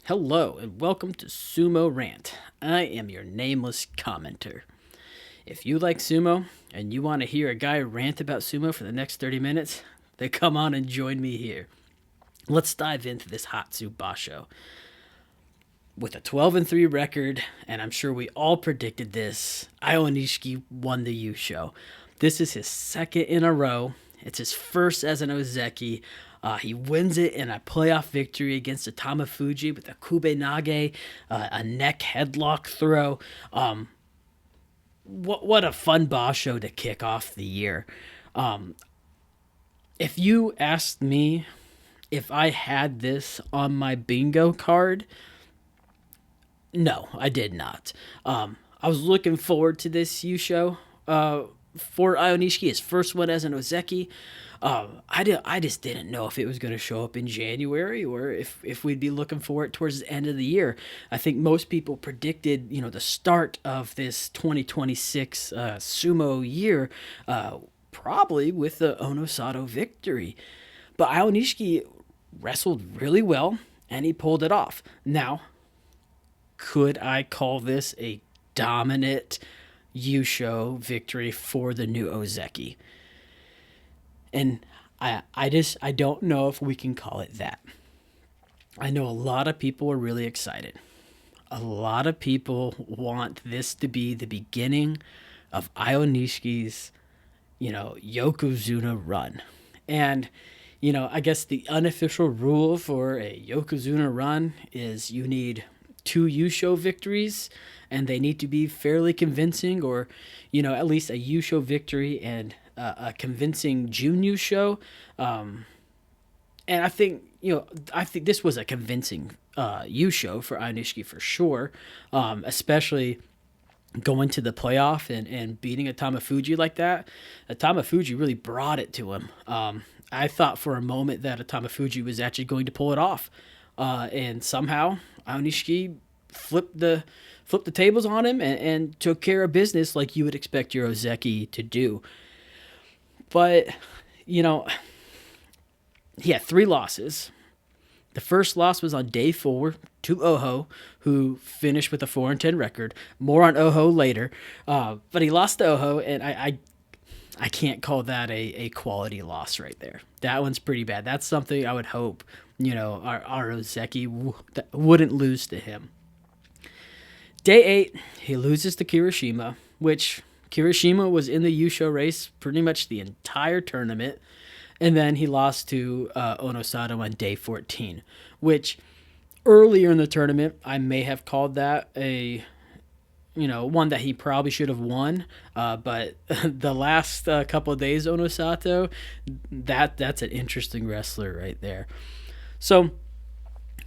Hello, and welcome to Sumo Rant. I am your nameless commenter. If you like sumo and you want to hear a guy rant about sumo for the next 30 minutes, then come on and join me here. Let's dive into this Hatsu Basho. With a 12-3 record, and I'm sure we all predicted this, Io Nishiki won the Yusho. This is his second in a row. It's his first as an Ozeki. He wins it in a playoff victory against a Tamafuji with a Kube Nage, a neck headlock throw. What a fun basho to kick off the year. If you asked me if I had this on my bingo card, no, I did not. I was looking forward to this Yusho for Io Nishiki, his first one as an Ozeki. I just didn't know if it was going to show up in January or if we'd be looking for it towards the end of the year. I think most people predicted, the start of this 2026 sumo year, probably with the Onosato victory. But Io Nishiki wrestled really well, and he pulled it off. Now, could I call this a dominant Yusho victory for the new Ozeki? And I don't know if we can call it that. I know a lot of people are really excited. A lot of people want this to be the beginning of Io Nishiki's, Yokozuna run. And, I guess the unofficial rule for a Yokozuna run is you need 2 Yusho victories, and they need to be fairly convincing, or, at least a Yusho victory and a convincing Jun Yusho. And I think, this was a convincing Yusho for Io Nishiki for sure, especially going to the playoff and beating a Tamafuji like that. A Tamafuji really brought it to him. I thought for a moment that a Tamafuji was actually going to pull it off. And somehow Io Nishiki flipped the tables on him and took care of business like you would expect your Ozeki to do. But, he had 3 losses. The first loss was on day 4 to Oho, who finished with a 4-10 record. More on Oho later. But he lost to Oho, and I can't call that a quality loss right there. That one's pretty bad. That's something I would hope, our Ozeki wouldn't lose to him. Day 8, he loses to Kirishima, which Kirishima was in the Yusho race pretty much the entire tournament. And then he lost to Onosato on day 14, which earlier in the tournament, I may have called that one that he probably should have won. But the last couple of days, Onosato, that's an interesting wrestler right there. So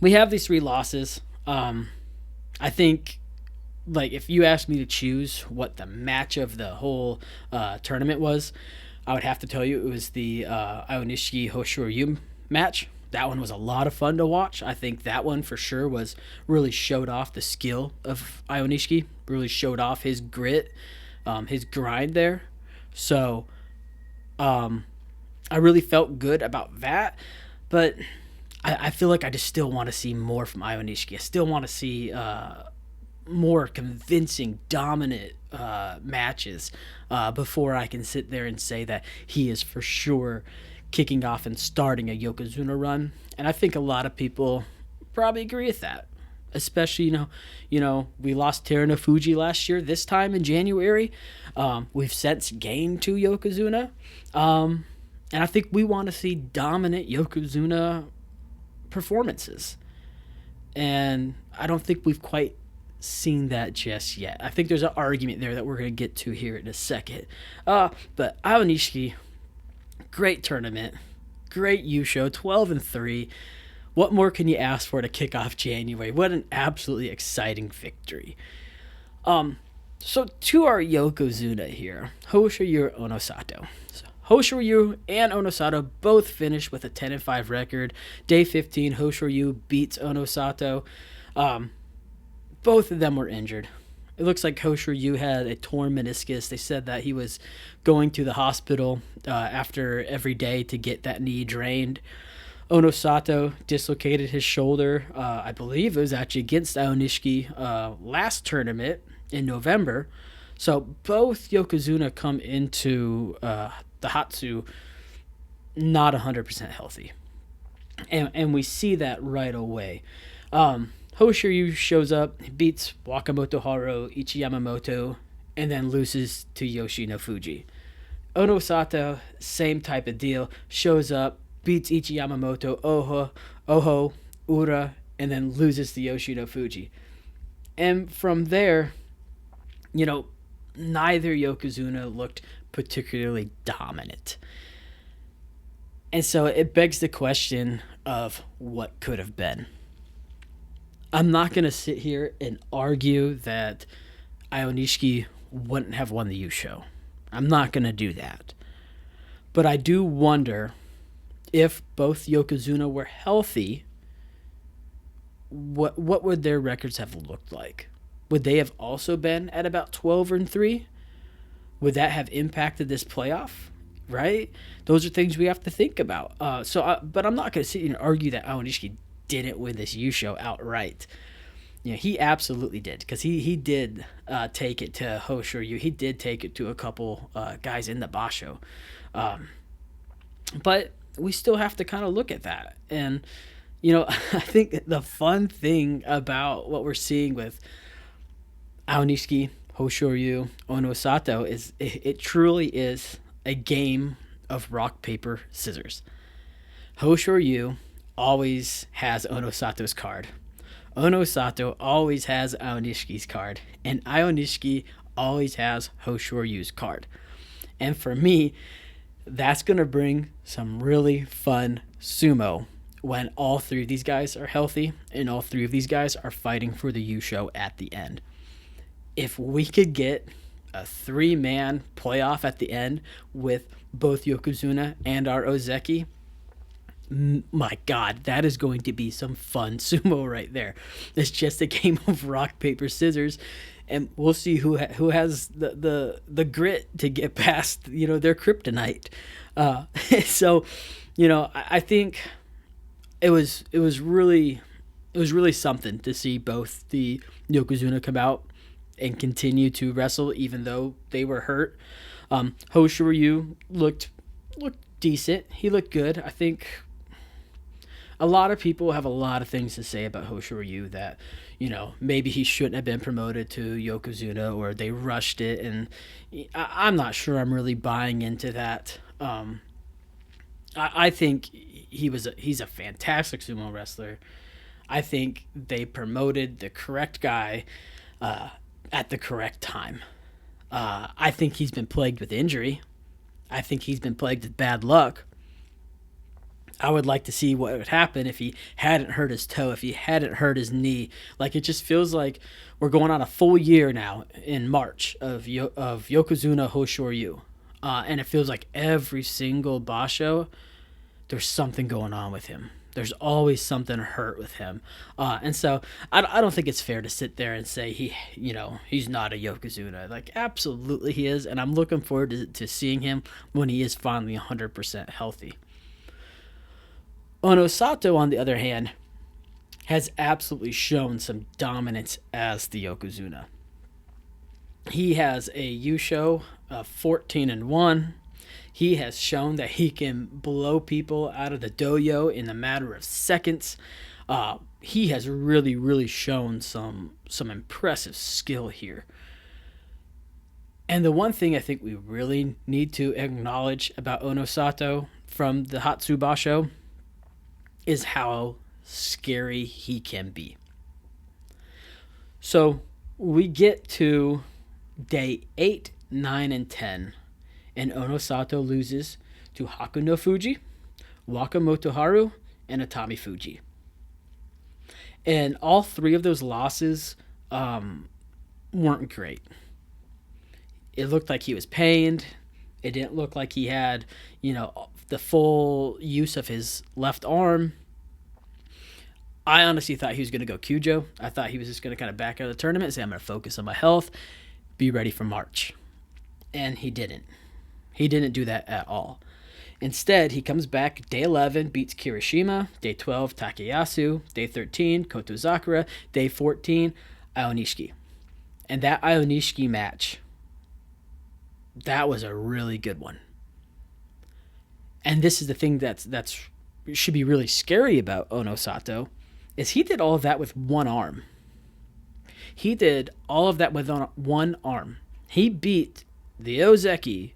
we have these 3 losses. I think, if you asked me to choose what the match of the whole tournament was, I would have to tell you it was the Io Nishiki Hoshoryu match. That one was a lot of fun to watch. I think that one for sure really showed off the skill of Io Nishiki, really showed off his grit, his grind there. So I really felt good about that. But I feel like I just still want to see more from Io Nishiki. I still want to see more convincing, dominant matches before I can sit there and say that he is for sure kicking off and starting a Yokozuna run. And I think a lot of people probably agree with that. Especially, we lost Terunofuji last year. This time in January, we've since gained 2 Yokozuna. And I think we want to see dominant Yokozuna performances. And I don't think we've quite seen that just yet. I think there's an argument there that we're going to get to here in a second. But Io Nishiki, great tournament, great Yusho, 12-3. What more can you ask for to kick off January? What an absolutely exciting victory. So to our Yokozuna here, Hoshoryu Onosato. So Hoshoryu and Onosato both finished with a 10-5 record. Day 15, Hoshoryu beats Onosato. Both of them were injured. It looks like Hoshoryu had a torn meniscus. They said that he was going to the hospital after every day to get that knee drained. Onosato dislocated his shoulder. I believe it was actually against Aonishiki last tournament in November. So both Yokozuna come into the Hatsu not 100% healthy. And we see that right away. Hoshiryu shows up, beats Wakamoto Haru, Ichi Yamamoto, and then loses to Yoshino Fuji. Onosato, same type of deal, shows up, beats Ichi Yamamoto, Oho, Ura, and then loses to Yoshino Fuji. And from there, neither Yokozuna looked particularly dominant. And so it begs the question of what could have been. I'm not going to sit here and argue that Aonishiki wouldn't have won the Yusho. I'm not going to do that. But I do wonder if both Yokozuna were healthy, what would their records have looked like? Would they have also been at about 12-3? Would that have impacted this playoff? Right? Those are things we have to think about. But I'm not going to sit here and argue that Aonishiki didn't win this Yusho outright. He absolutely did, because he did take it to Hoshiryu. He did take it to a couple guys in the Basho. But we still have to kind of look at that. And, I think the fun thing about what we're seeing with Aonishiki, Hoshiryu, Onosato is it truly is a game of rock, paper, scissors. Hoshiryu always has Onosato's card. Onosato always has Aonishiki's card. And Aonishiki always has Hoshiryu's card. And for me, that's going to bring some really fun sumo when all three of these guys are healthy and all three of these guys are fighting for the Yusho at the end. If we could get a 3-man playoff at the end with both Yokozuna and our Ozeki, my God, that is going to be some fun sumo right there. It's just a game of rock, paper, scissors, and we'll see who has the grit to get past their kryptonite. So, I think it was really something to see both the Yokozuna come out and continue to wrestle even though they were hurt. Hoshiryu looked decent. He looked good. I think a lot of people have a lot of things to say about Hoshiryu that, maybe he shouldn't have been promoted to Yokozuna or they rushed it. And I'm not sure I'm really buying into that. I think he's a fantastic sumo wrestler. I think they promoted the correct guy at the correct time. I think he's been plagued with injury. I think he's been plagued with bad luck. I would like to see what would happen if he hadn't hurt his toe, if he hadn't hurt his knee. Like, it just feels like we're going on a full year now in March of Yokozuna Hoshiryu. And it feels like every single Basho, there's something going on with him. There's always something hurt with him. And so I don't think it's fair to sit there and say he's not a Yokozuna. Like, absolutely he is. And I'm looking forward to seeing him when he is finally 100% healthy. Onosato, on the other hand, has absolutely shown some dominance as the Yokozuna. He has a Yusho of 14-1. He has shown that he can blow people out of the dojo in a matter of seconds. He has really, really shown some impressive skill here. And the one thing I think we really need to acknowledge about Onosato from the Hatsu Basho is how scary he can be. So we get to day 8, 9, and 10, and Onosato loses to Hakuno Fuji, Wakamoto Haru, and Atami Fuji. And all three of those losses weren't great. It looked like he was pained. It didn't look like he had, the full use of his left arm. I honestly thought he was going to go Kyujo. I thought he was just going to kind of back out of the tournament and say, I'm going to focus on my health, be ready for March. And he didn't. He didn't do that at all. Instead, he comes back day 11, beats Kirishima, day 12, Takayasu, day 13, Kotozakura, day 14, Ionishiki. And that Ionishiki match, that was a really good one. And this is the thing that's should be really scary about Ono Sato, is he did all of that with one arm. He did all of that with one arm. He beat the Ozeki,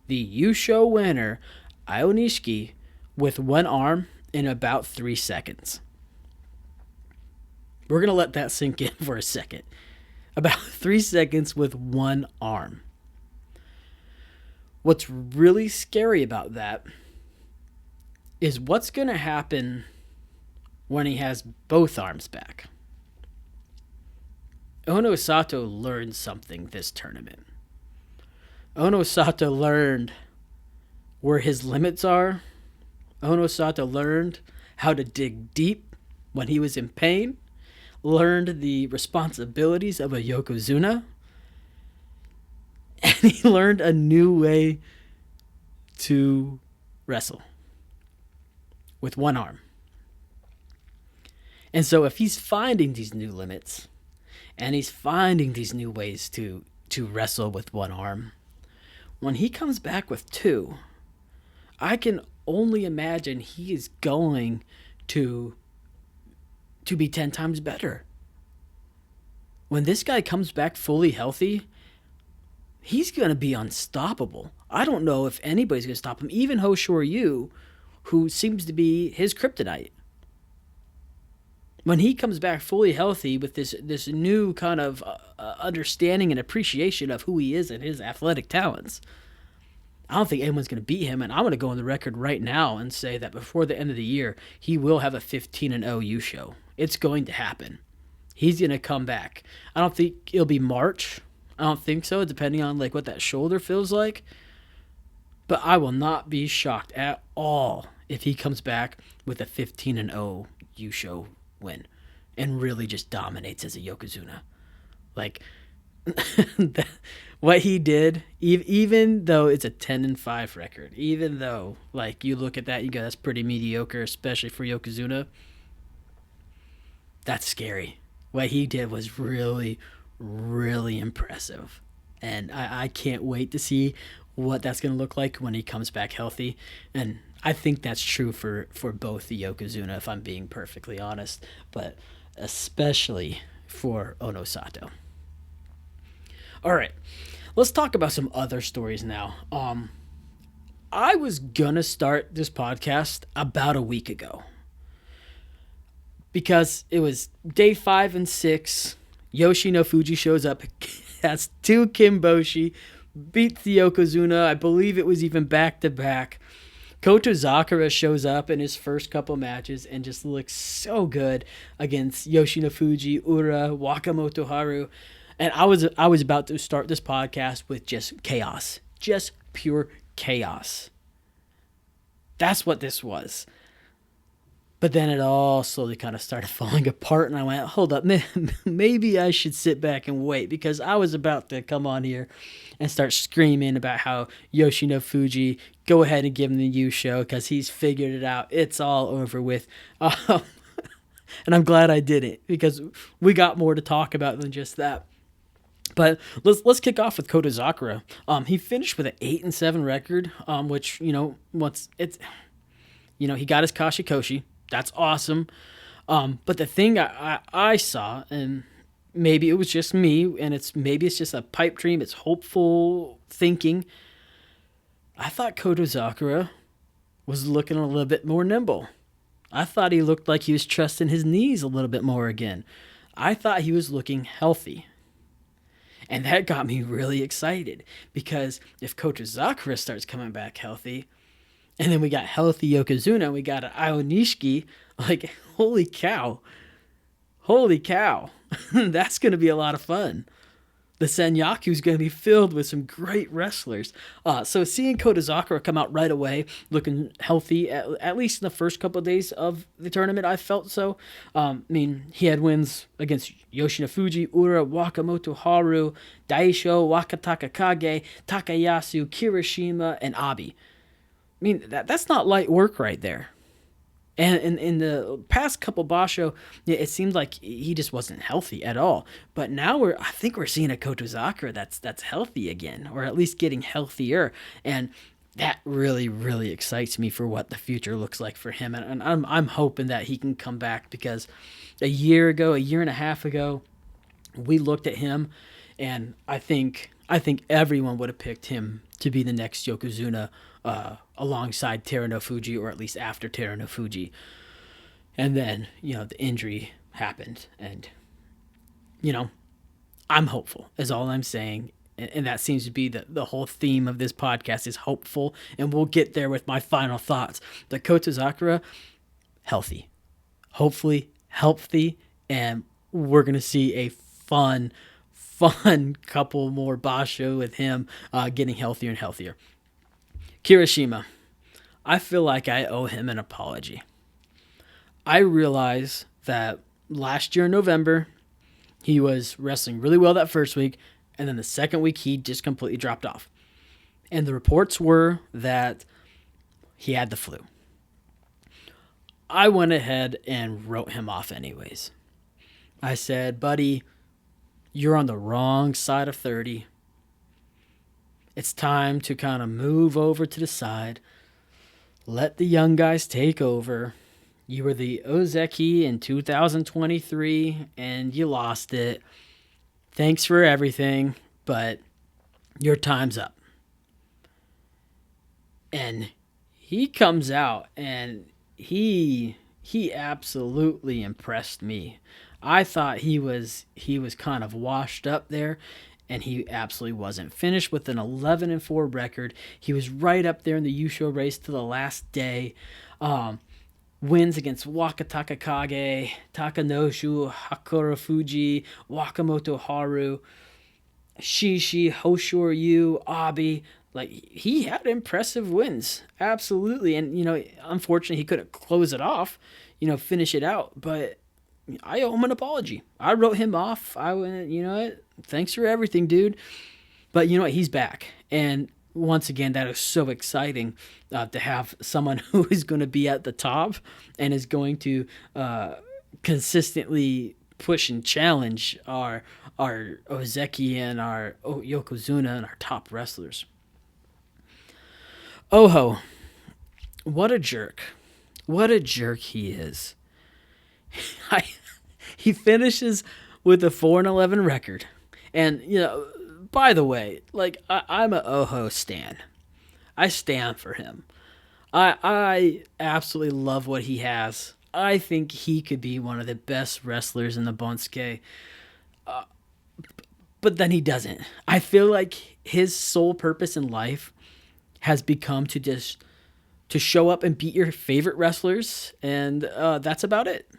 the Yusho winner, Ionishiki, with one arm in about 3 seconds. We're going to let that sink in for a second. About 3 seconds with one arm. What's really scary about that is what's going to happen when he has both arms back. Ono Sato learned something this tournament. Ono Sato learned where his limits are. Ono Sato learned how to dig deep when he was in pain. Learned the responsibilities of a Yokozuna. And he learned a new way to wrestle with one arm. And so if he's finding these new limits and he's finding these new ways to wrestle with one arm, when he comes back with two, I can only imagine he is going to be 10 times better. When this guy comes back fully healthy, he's going to be unstoppable. I don't know if anybody's going to stop him, even Hoshoryu, who seems to be his kryptonite. When he comes back fully healthy with this new kind of understanding and appreciation of who he is and his athletic talents, I don't think anyone's going to beat him. And I'm going to go on the record right now and say that before the end of the year, he will have a 15-0 Yusho. It's going to happen. He's going to come back. I don't think it'll be March. I don't think so, depending on like what that shoulder feels like. But I will not be shocked at all if he comes back with a 15-0 Yusho win and really just dominates as a Yokozuna. Like, what he did, even though it's a 10-5 record, even though like you look at that, you go, that's pretty mediocre, especially for Yokozuna. That's scary. What he did was really, really impressive. And I can't wait to see what that's going to look like when he comes back healthy. And I think that's true for both the Yokozuna, if I'm being perfectly honest, but especially for Ono Sato. All right, let's talk about some other stories now. I was going to start this podcast about a week ago because it was day 5 and 6. Yoshino Fuji shows up, has 2 Kimboshi, beats the Yokozuna. I believe it was even back-to-back. Kotozakura shows up in his first couple matches and just looks so good against Yoshino Fuji, Ura, Wakamoto Haru. And I was about to start this podcast with just chaos. Just pure chaos. That's what this was. But then it all slowly kind of started falling apart, and I went, hold up, maybe I should sit back and wait, because I was about to come on here and start screaming about how Yoshino Fuji, go ahead and give him the Yusho, because he's figured it out. It's all over with. And I'm glad I didn't, because we got more to talk about than just that. But let's kick off with Kotozakura. He finished with an 8-7 record, which, he got his Kashikoshi. That's awesome. But the thing I saw, and maybe it was just me, and maybe it's just a pipe dream, it's hopeful thinking, I thought Kotozakura was looking a little bit more nimble. I thought he looked like he was trusting his knees a little bit more again. I thought he was looking healthy. And that got me really excited, because if Kotozakura starts coming back healthy, and then we got healthy Yokozuna, we got an Ionishiki, like, holy cow. That's going to be a lot of fun. The Senyaku is going to be filled with some great wrestlers. So seeing Kotozakura come out right away, looking healthy, at least in the first couple of days of the tournament, I felt so. He had wins against Yoshino Fuji, Ura, Wakamoto Haru, Daisho, Wakataka Kage, Takayasu, Kirishima, and Abi. mean, that's not light work right there. And in the past couple Basho, yeah, it seemed like he just wasn't healthy at all. But now I think we're seeing a Kotozakura that's healthy again, or at least getting healthier. And that really, really excites me for what the future looks like for him. And I'm hoping that he can come back, because a year and a half ago, we looked at him, and I think everyone would have picked him to be the next Yokozuna, alongside Teruno Fuji, or at least after Teruno Fuji. And then, the injury happened, and, I'm hopeful, is all I'm saying. And that seems to be the whole theme of this podcast, is hopeful, and we'll get there with my final thoughts. The Kotozakura, healthy. Hopefully healthy, and we're going to see a fun couple more Basho with him getting healthier and healthier. Kirishima, I feel like I owe him an apology. I realize that last year in November, he was wrestling really well that first week, and then the second week he just completely dropped off. And the reports were that he had the flu. I went ahead and wrote him off anyways. I said, buddy, you're on the wrong side of 30. It's time to kind of move over to the side. Let the young guys take over. You were the Ozeki in 2023, and you lost it. Thanks for everything, but your time's up. And he comes out, and he absolutely impressed me. I thought he was kind of washed up there, and he absolutely wasn't. Finished with an 11-4 record. He was right up there in the Yusho race to the last day. Wins against Wakataka Kage, Takanoshu, Hakura Fuji, Wakamoto Haru, Shishi, Hoshoryu, Abi. Like, he had impressive wins. Absolutely. And, unfortunately he couldn't close it off, finish it out. But I owe him an apology. I wrote him off. I went, what? Thanks for everything, dude. But you know what? He's back. And once again, that is so exciting to have someone who is going to be at the top and is going to consistently push and challenge our Ozeki and our Yokozuna and our top wrestlers. Oho, what a jerk. What a jerk he is. He finishes with a 4-11 record. And, by the way, I'm a Oho stan. I stand for him. I absolutely love what he has. I think he could be one of the best wrestlers in the Bonsuke. But then he doesn't. I feel like his sole purpose in life has become to show up and beat your favorite wrestlers, and that's about it.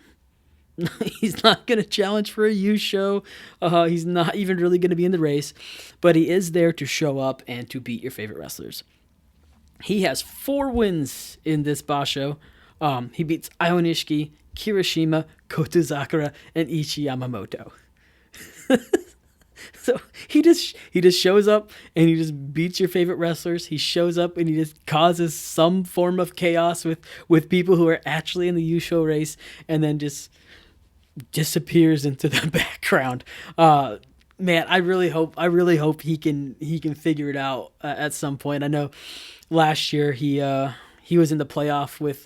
He's not going to challenge for a U show. He's not even really going to be in the race, but he is there to show up and to beat your favorite wrestlers. He has 4 wins in this Basho. He beats Ionishiki, Kirishima, Kotozakura, and Ichi Yamamoto. So he just shows up and he just beats your favorite wrestlers. He shows up and he just causes some form of chaos with people who are actually in the U show race, and then just disappears into the background. Man, I really hope he can figure it out at some point. I know last year he was in the playoff with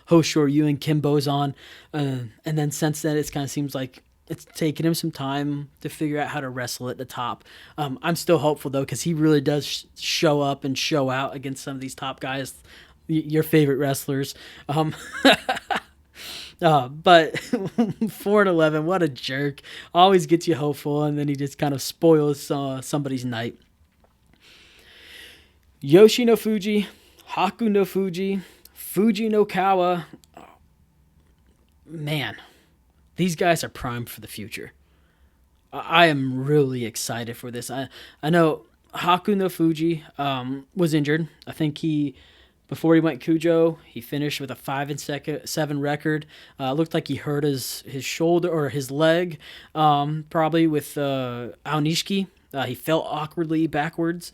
Hoshoryu and Kim Bozan, and then since then it kind of seems like it's taken him some time to figure out how to wrestle at the top. I'm still hopeful though, because he really does show up and show out against some of these top guys, your favorite wrestlers. But 4-11, what a jerk. Always gets you hopeful, and then he just kind of spoils somebody's night. Yoshi no Fuji, Haku no Fuji, Fuji no Kawa. Man, these guys are primed for the future. I am really excited for this. I know Haku no Fuji was injured. I think before he went Kujo, he finished with a 5-7 record. Looked like he hurt his shoulder or his leg, probably with Aonishiki. He fell awkwardly backwards.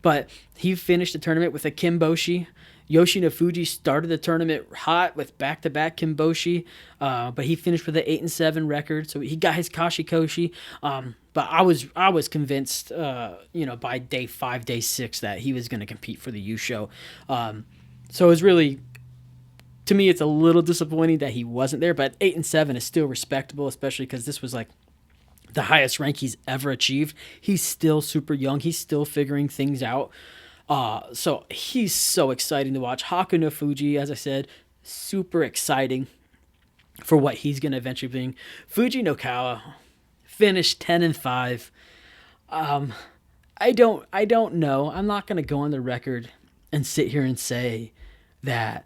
But he finished the tournament with a Kimboshi. Yoshinofuji started the tournament hot with back-to-back Kimboshi, but he finished with an 8-7 record, so he got his Kashikoshi. But I was convinced, by day 5, day 6, that he was going to compete for the Yusho. So it was really, to me, it's a little disappointing that he wasn't there. But 8-7 is still respectable, especially because this was like the highest rank he's ever achieved. He's still super young. He's still figuring things out. So he's so exciting to watch. Haku no Fuji, as I said, super exciting for what he's going to eventually bring. Fuji no Kawa finished 10-5. I don't know. I'm not going to go on the record and sit here and say that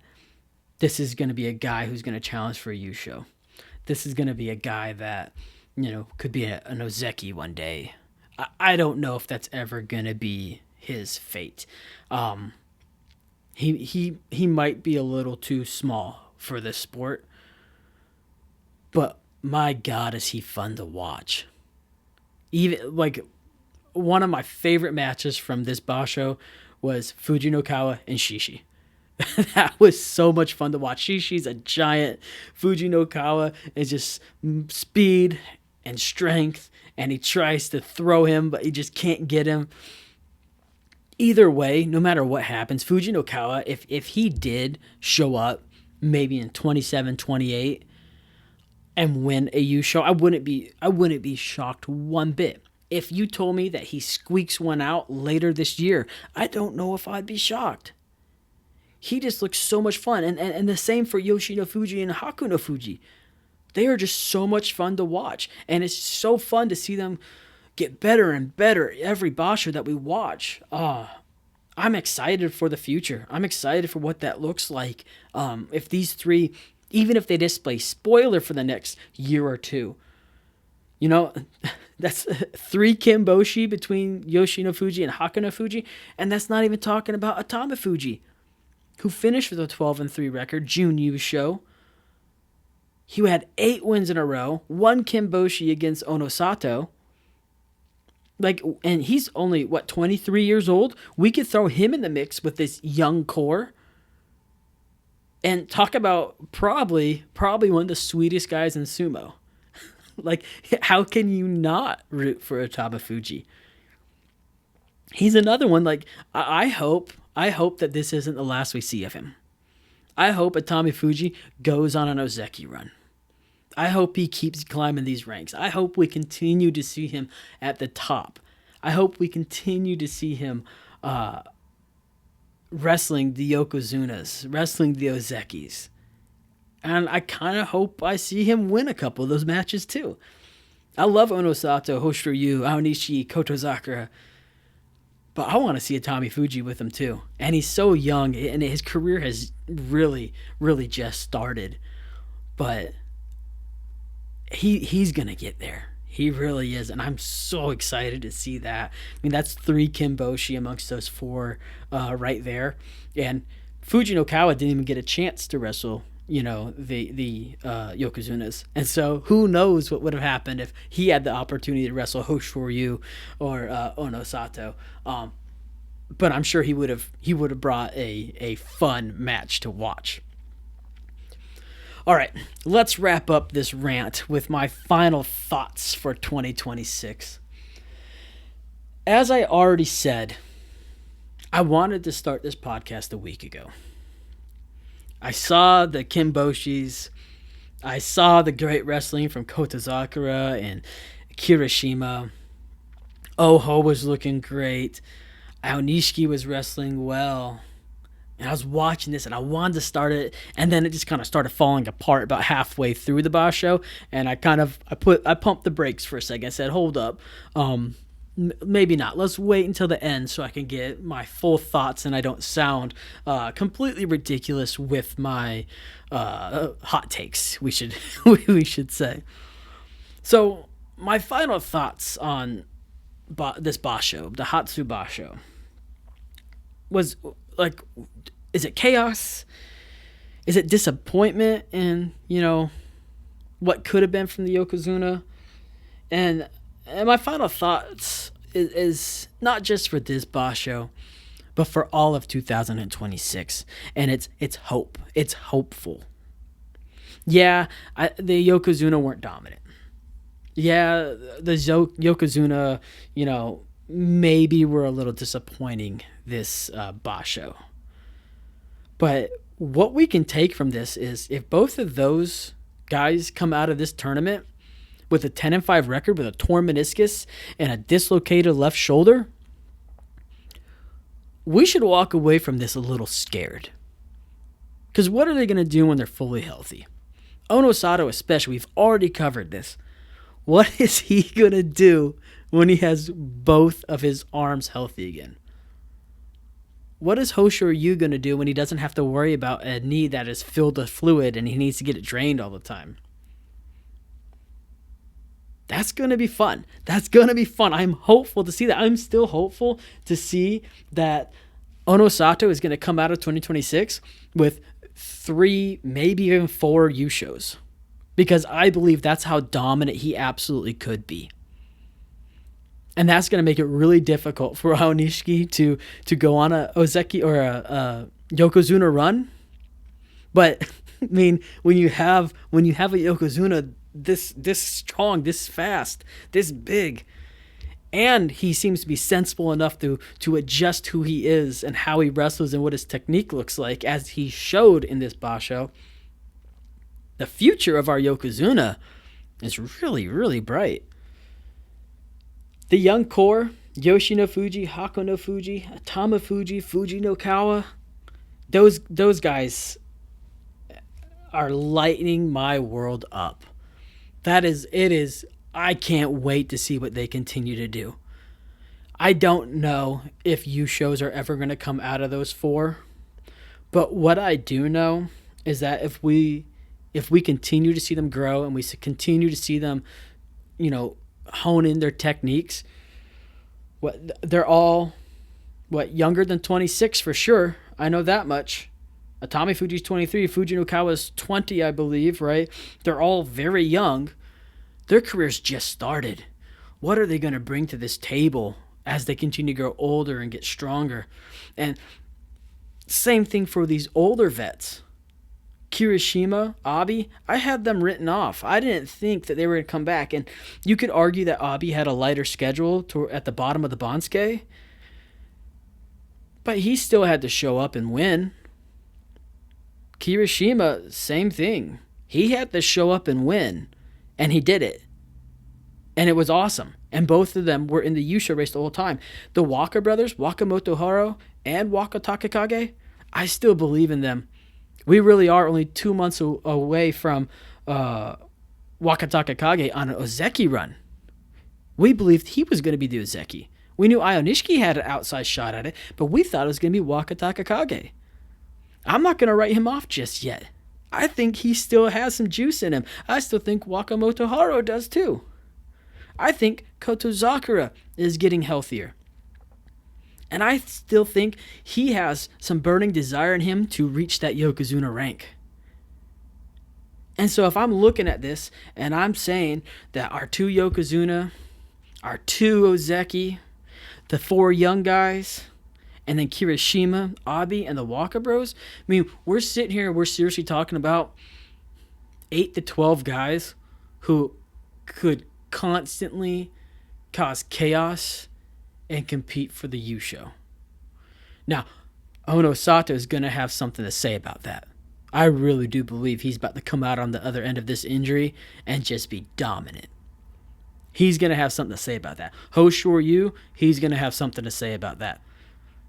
this is going to be a guy who's going to challenge for a Yusho. This is going to be a guy that, could be an Ozeki one day. I don't know if that's ever going to be his fate. He might be a little too small for this sport, but my God, is he fun to watch. Even like one of my favorite matches from this Basho was Fujinokawa and Shishi. That was so much fun to watch. Shishi's a giant. Fujinokawa is just speed and strength, and he tries to throw him, but he just can't get him. Either way, no matter what happens, Fujinokawa, if he did show up maybe in 27, 28 and win a Yusho, I wouldn't be shocked one bit. If you told me that he squeaks one out later this year, I don't know if I'd be shocked. He just looks so much fun. And the same for Yoshino Fuji and Haku no Fuji. They are just so much fun to watch. And it's so fun to see them get better and better every Basho that we watch. I'm excited for the future. I'm excited for what that looks like. If these three, even if they display spoiler for the next year or two, that's 3 Kimboshi between Yoshino Fuji and Haku no Fuji. And that's not even talking about Atama Fuji, who finished with a 12-3 record, Jun Yusho. He had 8 wins in a row, 1 Kimboshi against Onosato. And he's only, 23 years old? We could throw him in the mix with this young core. And talk about probably one of the sweetest guys in sumo. How can you not root for Atama Fuji? He's another one, I hope that this isn't the last we see of him. I hope Atama Fuji goes on an Ozeki run. I hope he keeps climbing these ranks. I hope we continue to see him at the top. I hope we continue to see him wrestling the Yokozunas, wrestling the Ozekis. And I kind of hope I see him win a couple of those matches too. I love Onosato, Hoshiryu, Aonishi, Kotozakura. But I want to see Atama Fuji with him too. And he's so young, and his career has really, really just started. But he's going to get there. He really is. And I'm so excited to see that. I mean, that's 3 Kimboshi amongst those 4 right there. And Fujinokawa didn't even get a chance to wrestle, the Yokozunas. And so who knows what would have happened if he had the opportunity to wrestle Hoshoryu or Onosato. But I'm sure he would have brought a fun match to watch. All right, let's wrap up this rant with my final thoughts for 2026. As I already said, I wanted to start this podcast a week ago. I saw the Kimboshis. I saw the great wrestling from Kotozakura and Kirishima. Oho was looking great. Aonishiki was wrestling well. And I was watching this and I wanted to start it, and then it just kind of started falling apart about halfway through the Basho, and I pumped the brakes for a second. I said, hold up. Maybe not. Let's wait until the end so I can get my full thoughts and I don't sound completely ridiculous with my hot takes, we should say. So my final thoughts on this Basho, the Hatsu Basho, was is it chaos? Is it disappointment in, what could have been from the Yokozuna? And my final thoughts is not just for this boss show, but for all of 2026. And it's hope. It's hopeful. Yeah, the Yokozuna weren't dominant. Yeah, the Yokozuna, maybe were a little disappointing this boss show. But what we can take from this is if both of those guys come out of this tournament with a 10-5 record with a torn meniscus and a dislocated left shoulder, we should walk away from this a little scared. Because what are they going to do when they're fully healthy? Ono Sato especially, we've already covered this. What is he going to do when he has both of his arms healthy again? What is Hoshoryu going to do when he doesn't have to worry about a knee that is filled with fluid and he needs to get it drained all the time? That's going to be fun. That's going to be fun. I'm hopeful to see that. I'm still hopeful to see that Ono Sato is going to come out of 2026 with 3, maybe even 4 U shows. Because I believe that's how dominant he absolutely could be. And that's going to make it really difficult for Aonishiki to go on a Ozeki or a Yokozuna run. But I mean, when you have a Yokozuna this strong, this fast, this big, and he seems to be sensible enough to adjust who he is and how he wrestles and what his technique looks like, as he showed in this basho, the future of our Yokozuna is really, really bright. The young core, Yoshino Fuji, Hakono Fuji, Atama Fuji, Fuji no Kawa, those guys are lighting my world up. I can't wait to see what they continue to do. I don't know if U shows are ever going to come out of those 4, but what I do know is that if we continue to see them grow and we continue to see them, hone in their techniques, they're all younger than 26 for sure. I know that much. Atami Fuji's 23, Fuji no Kawa's 20, I believe, right? They're all very young. Their careers just started. What are they going to bring to this table as they continue to grow older and get stronger? And same thing for these older vets. Kirishima, Abi, I had them written off. I didn't think that they were going to come back. And you could argue that Abi had a lighter schedule at the bottom of the Bansuke. But he still had to show up and win. Kirishima, same thing. He had to show up and win. And he did it. And it was awesome. And both of them were in the Yusha race the whole time. The Waka brothers, Wakamoto Haro and Waka Takakage, I still believe in them. We really are only 2 months away from Waka Takakage on an Ozeki run. We believed he was going to be the Ozeki. We knew Ionishiki had an outside shot at it, but we thought it was going to be Waka Takakage. I'm not going to write him off just yet. I think he still has some juice in him. I still think Wakamoto Haro does too. I think Kotozakura is getting healthier. And I still think he has some burning desire in him to reach that Yokozuna rank. And so if I'm looking at this and I'm saying that our 2 Yokozuna, our 2 Ozeki, the 4 young guys, and then Kirishima, Abi, and the Waka Bros, I mean, we're sitting here, we're seriously talking about 8 to 12 guys who could constantly cause chaos and compete for the U show. Now, Ono Sato is going to have something to say about that. I really do believe he's about to come out on the other end of this injury and just be dominant. He's going to have something to say about that. Hoshoryu, he's going to have something to say about that.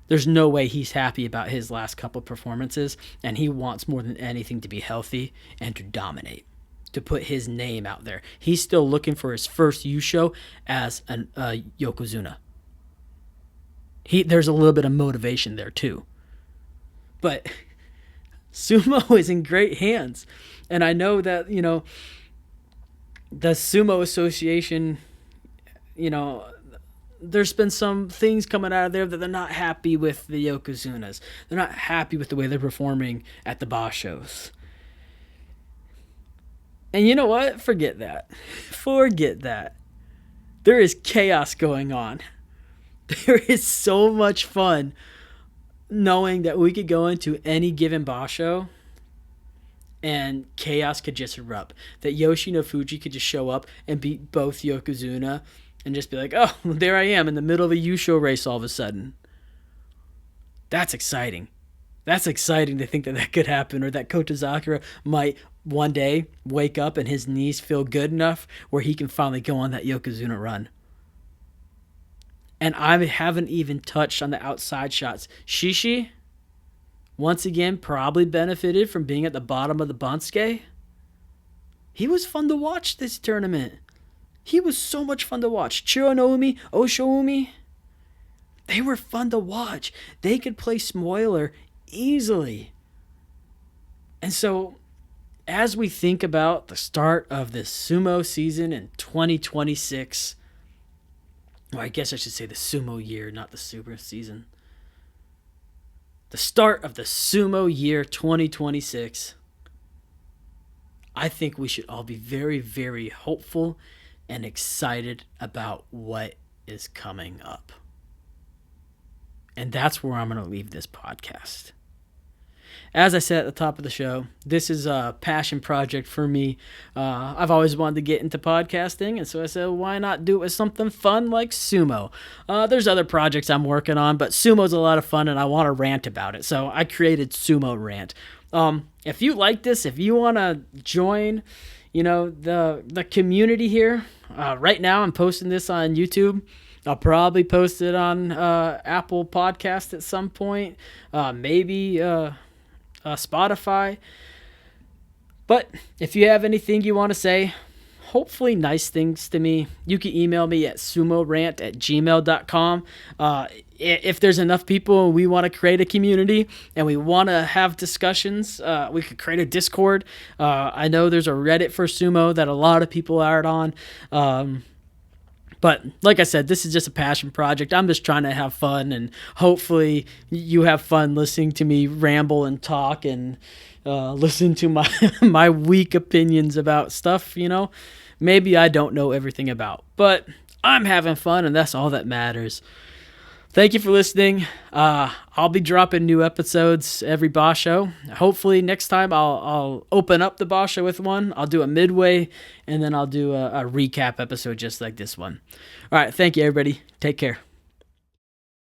There's no way he's happy about his last couple performances, and he wants more than anything to be healthy and to dominate, to put his name out there. He's still looking for his first U show as a Yokozuna. There's a little bit of motivation there too. But sumo is in great hands. And I know that, the Sumo Association, there's been some things coming out of there that they're not happy with the Yokozunas. They're not happy with the way they're performing at the boss shows. And you know what? Forget that. Forget that. There is chaos going on. There is so much fun knowing that we could go into any given basho and chaos could just erupt. That Yoshi no Fuji could just show up and beat both Yokozuna and just be like, oh, there I am in the middle of a Yusho race all of a sudden. That's exciting. That's exciting to think that that could happen, or that Kota Sakura might one day wake up and his knees feel good enough where he can finally go on that Yokozuna run. And I haven't even touched on the outside shots. Shishi, once again, probably benefited from being at the bottom of the Bansuke. He was fun to watch this tournament. He was so much fun to watch. Chironoumi, Oshoumi, they were fun to watch. They could play Smoiler easily. And so, as we think about the start of this sumo season in 2026, well, I guess I should say the sumo year, not the super season. The start of the sumo year 2026. I think we should all be very, very hopeful and excited about what is coming up. And that's where I'm going to leave this podcast. As I said at the top of the show, this is a passion project for me. I've always wanted to get into podcasting, and so I said, why not do it with something fun like sumo? There's other projects I'm working on, but sumo's a lot of fun, and I want to rant about it. So I created SUMO RANT. If you like this, if you want to join, the community here, right now I'm posting this on YouTube. I'll probably post it on Apple Podcast at some point, maybe Spotify. But if you have anything you want to say, hopefully nice things to me, you can email me at sumorant@gmail.com. If there's enough people and we want to create a community and we want to have discussions, we could create a Discord. I know there's a Reddit for sumo that a lot of people are on. But like I said, this is just a passion project. I'm just trying to have fun, and hopefully you have fun listening to me ramble and talk and listen to my my weak opinions about stuff, maybe I don't know everything about. But I'm having fun, and that's all that matters. Thank you for listening. I'll be dropping new episodes every basho. Hopefully next time I'll open up the basho with one. I'll do a midway, and then I'll do a recap episode just like this one. All right, thank you, everybody. Take care.